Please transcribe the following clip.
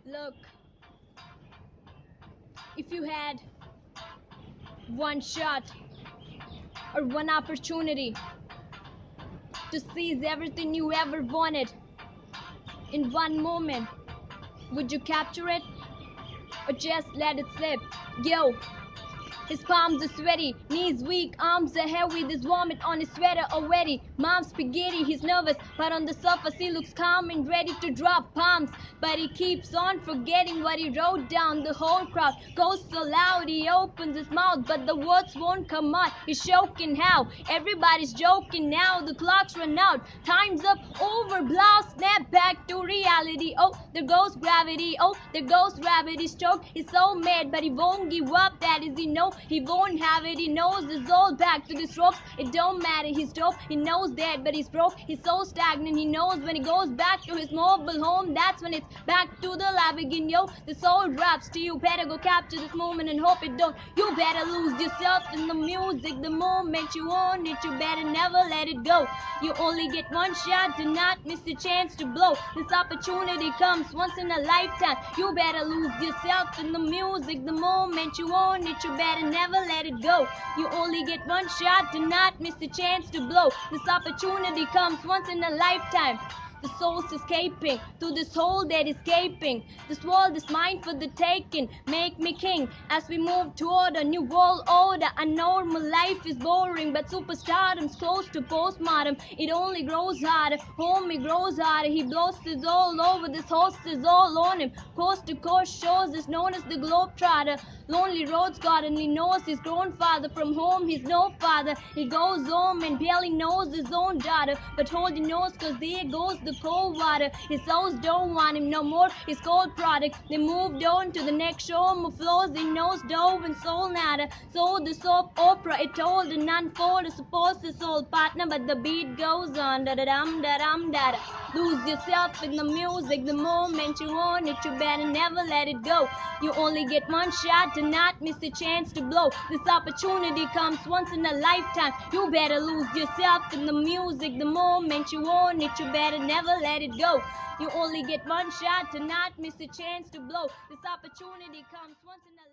Look, if you had one shot or one opportunity to seize everything you ever wanted in one moment, would you capture it or just let it slip? Yo, his palms are sweaty, knees weak, arms are heavy. There's vomit on his sweater already. Mom's spaghetti, he's nervous, but on the surface he looks calm and ready to drop bombs. But he keeps on forgetting what he wrote down. The whole crowd goes so loud, he opens his mouth, but the words won't come out. He's choking how? Everybody's joking now. The clock's run out, time's up, over, blast, snap back to reality. Oh, there goes gravity. Oh, there goes gravity. Stroke. He's so mad, but he won't give up. That is, he know he won't have it. He knows it's all back to the strokes. It don't matter. He's dope. He knows that, but he's broke. He's so stagnant. He knows when he goes back to his mobile home, that's when it's back to the lab again. Yo, the soul raps to you. Better go capture this moment and hope it don't. You better lose yourself in the music. The moment you own it, you better never let it go. You only get one shot. Do not miss the chance to blow. This opportunity comes once in a lifetime. You better lose yourself in the music. The moment you own it, you better never let it go. You only get one shot. Do not miss the chance to blow. This opportunity comes once in a lifetime. The soul's escaping through this hole that is gaping. This world is mine for the taking. Make me king as we move toward a new world order. A normal life is boring, but superstardom's close to postmortem. It only grows harder, homie grows harder. He blusters all over, this host is all on him. Coast to coast shows is known as the Globetrotter. Lonely roads God only knows his grown father. From home he's no father. He goes home and barely knows his own daughter. But hold your nose, cause there goes the cold water. His hoes don't want him no more, his cold product. They moved on to the next show. More floors, he knows dove and soul nada. So the soap opera, it told and unfolded. Supposed to soul partner, but the beat goes on. Da-da-dum, da-dum, da-da. Lose yourself in the music. The moment you own it, you better never let it go. You only get one shot, do not miss the chance to blow. This opportunity comes once in a lifetime. You better lose yourself in the music. The moment you own it, you better never let it go. You only get one shot, do not miss the chance to blow. This opportunity comes once in a